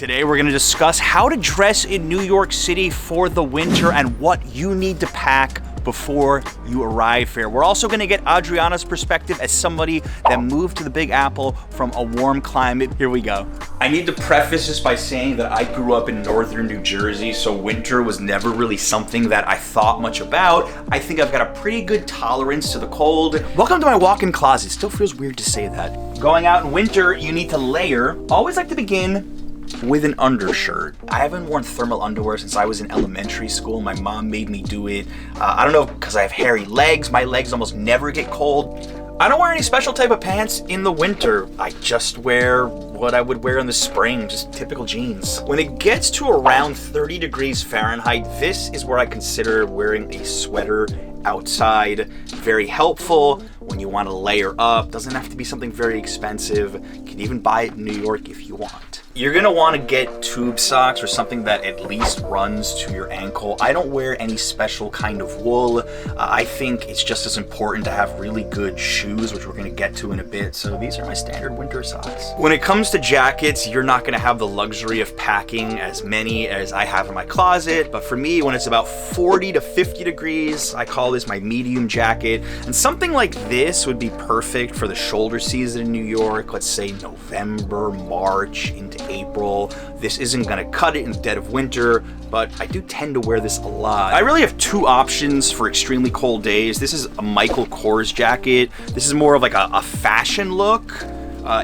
Today we're going to discuss how to dress in New York City for the winter and what you need to pack before you arrive here. We're also going to get Adriana's perspective as somebody that moved to the Big Apple from a warm climate. Here we go. I need to preface this by saying that I grew up in northern New Jersey, so winter was never really something that I thought much about. I think I've got a pretty good tolerance to the cold. Welcome to my walk-in closet. Still feels weird to say that. Going out in winter, you need to layer. Always like to begin with an undershirt. I haven't worn thermal underwear since I was in elementary school. My mom made me do it. I don't know, because I have hairy legs. My legs almost never get cold. I don't wear any special type of pants in the winter. I just wear what I would wear in the spring, just typical jeans. When it gets to around 30 degrees Fahrenheit, this is where I consider wearing a sweater outside. Very helpful when you want to layer up. Doesn't have to be something very expensive. You can even buy it in New York if you want. You're gonna want to get tube socks or something that at least runs to your ankle. I don't wear any special kind of wool. I think it's just as important to have really good shoes, which we're gonna get to in a bit. So these are my standard winter socks. When it comes to jackets, you're not gonna have the luxury of packing as many as I have in my closet. But for me, when it's about 40 to 50 degrees, I call this my medium jacket. And something like this would be perfect for the shoulder season in New York. Let's say November, March, into April. This isn't gonna cut it in the dead of winter, but I do tend to wear this a lot. I really have two options for extremely cold days. This is a Michael Kors jacket. This is more of like a fashion look.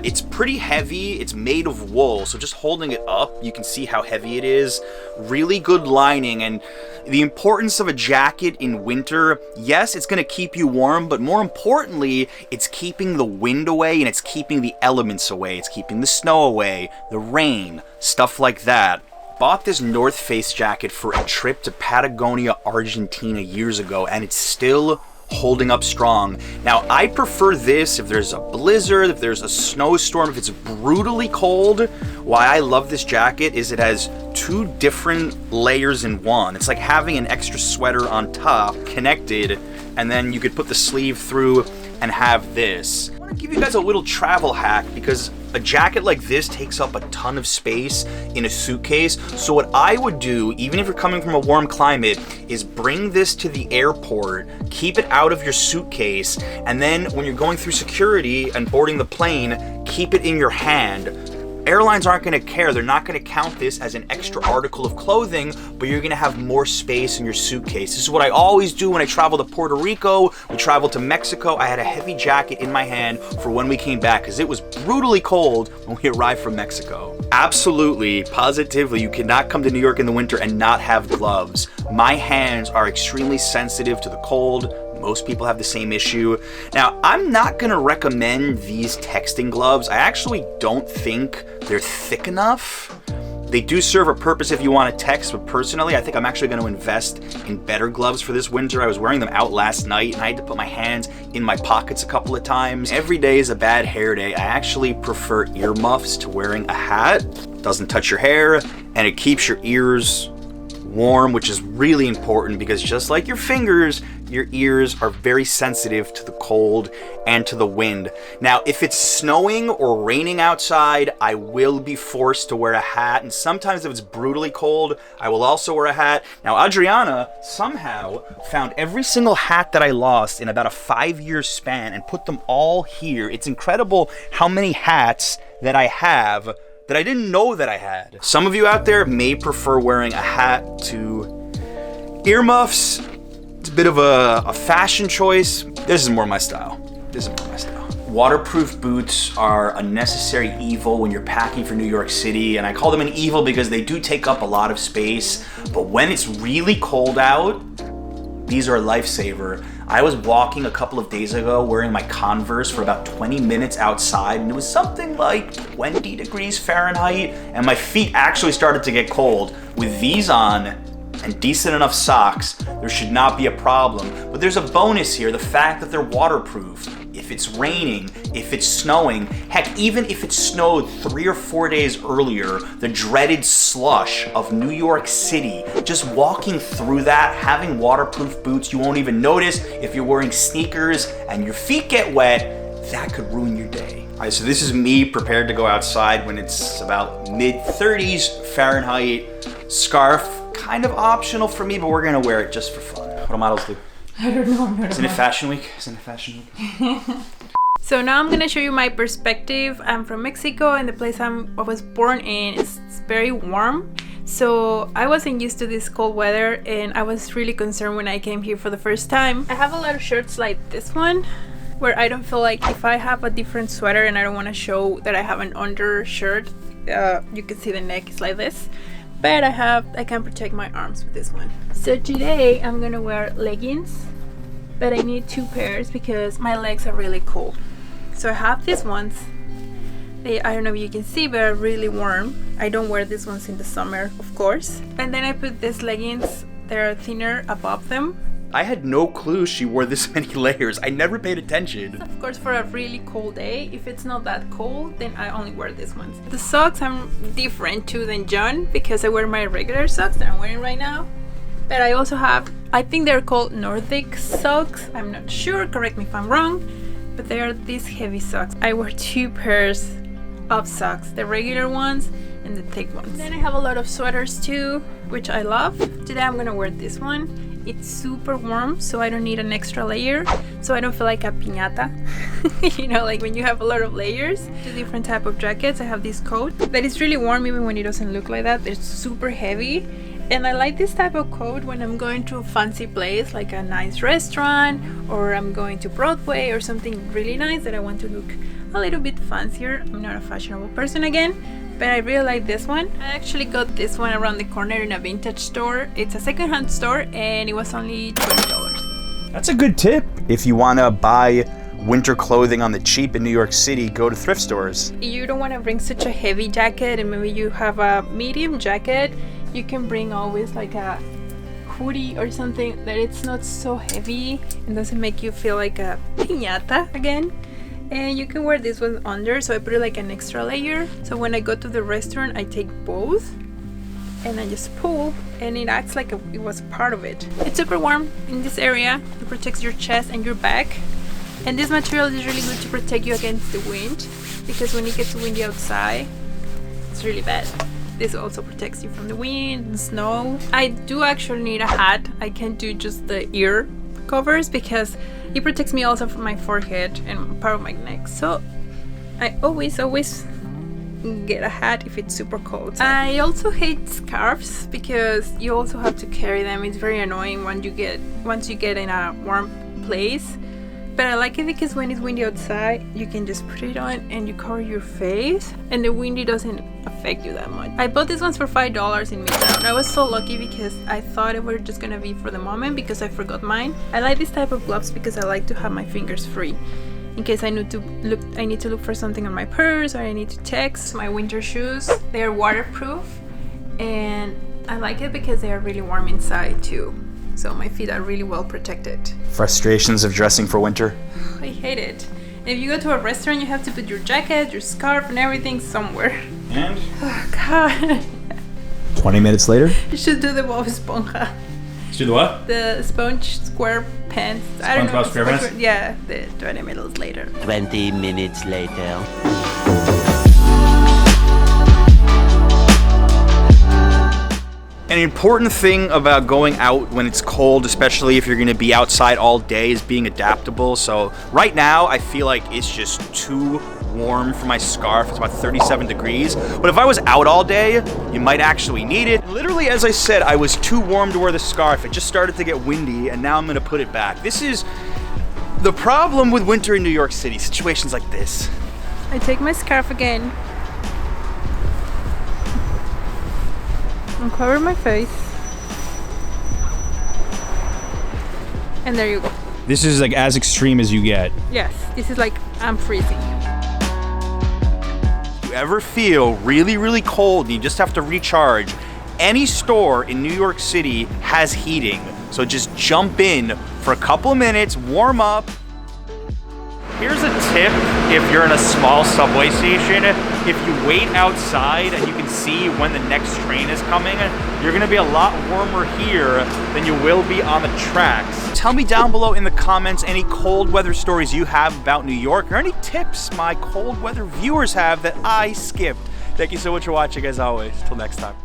It's pretty heavy. It's made of wool, so just holding it up, you can see how heavy it is. Really good lining, and the importance of a jacket in winter, yes, it's gonna keep you warm, but more importantly, it's keeping the wind away and it's keeping the elements away. It's keeping the snow away, the rain, stuff like that. Bought this North Face jacket for a trip to Patagonia, Argentina years ago, and it's still holding up strong. Now, I prefer this if there's a blizzard, if there's a snowstorm, if it's brutally cold. Why I love this jacket is it has two different layers in one. It's like having an extra sweater on top connected, and then you could put the sleeve through and have this. I want to give you guys a little travel hack because a jacket like this takes up a ton of space in a suitcase. So what I would do, even if you're coming from a warm climate, is bring this to the airport, keep it out of your suitcase, and then when you're going through security and boarding the plane, keep it in your hand. Airlines aren't gonna care. They're not gonna count this as an extra article of clothing, but you're gonna have more space in your suitcase. This is what I always do when I travel to Puerto Rico. We traveled to Mexico. I had a heavy jacket in my hand for when we came back because it was brutally cold when we arrived from Mexico. Absolutely, positively, you cannot come to New York in the winter and not have gloves. My hands are extremely sensitive to the cold. Most people have the same issue. Now, I'm not gonna recommend these texting gloves. I actually don't think they're thick enough. They do serve a purpose if you want to text, but personally, I think I'm actually going to invest in better gloves for this winter. I was wearing them out last night, and I had to put my hands in my pockets a couple of times. Every day is a bad hair day. I actually prefer earmuffs to wearing a hat. Doesn't touch your hair, and it keeps your ears warm, which is really important because just like your fingers, your ears are very sensitive to the cold and to the wind. Now, if it's snowing or raining outside, I will be forced to wear a hat, and sometimes if it's brutally cold, I will also wear a hat. Now, Adriana somehow found every single hat that I lost in about a 5-year span and put them all here. It's incredible how many hats that I have that I didn't know that I had. Some of you out there may prefer wearing a hat to earmuffs. It's a bit of a fashion choice. This is more my style. Waterproof boots are a necessary evil when you're packing for New York City, and I call them an evil because they do take up a lot of space, but when it's really cold out, these are a lifesaver. I was walking a couple of days ago wearing my Converse for about 20 minutes outside, and it was something like 20 degrees Fahrenheit, and my feet actually started to get cold. With these on and decent enough socks, there should not be a problem. But there's a bonus here, the fact that they're waterproof. If it's raining, if it's snowing, heck, even if it snowed 3 or 4 days earlier, the dreaded slush of New York City, just walking through that, having waterproof boots, you won't even notice. If you're wearing sneakers and your feet get wet, that could ruin your day. All right, so this is me prepared to go outside when it's about mid-30s Fahrenheit. Scarf, kind of optional for me, but we're gonna wear it just for fun. What do models do? I don't know. Isn't it Fashion Week? Isn't it Fashion Week? So now I'm gonna show you my perspective. I'm from Mexico, and the place I was born in is very warm. So I wasn't used to this cold weather, and I was really concerned when I came here for the first time. I have a lot of shirts like this one, where I don't feel like if I have a different sweater and I don't want to show that I have an undershirt, you can see the neck is like this. But I can protect my arms with this one. So today I'm gonna wear leggings, but I need 2 pairs because my legs are really cold. So I have these ones. I don't know if you can see, but they're really warm. I don't wear these ones in the summer, of course. And then I put these leggings, they're thinner above them. I had no clue she wore this many layers. I never paid attention. Of course, for a really cold day, if it's not that cold, then I only wear these ones. The socks, I'm different too than John because I wear my regular socks that I'm wearing right now. But I also have, I think they're called Nordic socks. I'm not sure, correct me if I'm wrong, but they are these heavy socks. I wear 2 pairs of socks, the regular ones and the thick ones. Then I have a lot of sweaters too, which I love. Today I'm gonna wear this one. It's super warm, so I don't need an extra layer, so I don't feel like a piñata. You know, like when you have a lot of layers. 2 different type of jackets. I have this coat that is really warm even when it doesn't look like that. It's super heavy, and I like this type of coat when I'm going to a fancy place like a nice restaurant, or I'm going to Broadway or something really nice that I want to look a little bit fancier. I'm not a fashionable person again, but I really like this one. I actually got this one around the corner in a vintage store. It's a secondhand store and it was only $20. That's a good tip. If you want to buy winter clothing on the cheap in New York City, go to thrift stores. You don't want to bring such a heavy jacket, and maybe you have a medium jacket, you can bring always like a hoodie or something that it's not so heavy and doesn't make you feel like a piñata again. And you can wear this one under, so I put it like an extra layer. So when I go to the restaurant, I take both and I just pull, and it acts like it was part of it. It's super warm in this area. It protects your chest and your back. And this material is really good to protect you against the wind, because when it gets windy outside, it's really bad. This also protects you from the wind and snow. I do actually need a hat. I can't do just the ear covers because it protects me also from my forehead and part of my neck. So I always get a hat if it's super cold. I also hate scarves because you also have to carry them. It's very annoying once you get in a warm place. But I like it because when it's windy outside, you can just put it on and you cover your face, and the windy doesn't affect you that much. I bought these ones for $5 in Midtown. I was so lucky because I thought it were just gonna be for the moment because I forgot mine. I like this type of gloves because I like to have my fingers free in case I need to look for something on my purse, or I need to text. My winter shoes, they're waterproof, and I like it because they are really warm inside too. So my feet are really well protected. Frustrations of dressing for winter? I hate it. If you go to a restaurant, you have to put your jacket, your scarf, and everything somewhere. And? Oh, God. 20 minutes later? You should do the Bob Esponja. Should do what? The sponge square pants. I don't know. SpongeBob SquarePants? Yeah, the 20 minutes later. 20 minutes later. An important thing about going out when it's cold, especially if you're gonna be outside all day, is being adaptable. So right now, I feel like it's just too warm for my scarf. It's about 37 degrees. But if I was out all day, you might actually need it. Literally, as I said, I was too warm to wear the scarf. It just started to get windy, and now I'm gonna put it back. This is the problem with winter in New York City, situations like this. I take my scarf again. And cover my face. And there you go. This is like as extreme as you get. Yes, this is like I'm freezing. If you ever feel really, really cold and you just have to recharge, any store in New York City has heating. So just jump in for a couple of minutes, warm up. Here's a tip if you're in a small subway station. If you wait outside and you can see when the next train is coming, you're gonna be a lot warmer here than you will be on the tracks. tell me down below in the comments any cold weather stories you have about New York or any tips my cold weather viewers have that I skipped. Thank you so much for watching as always. Till next time.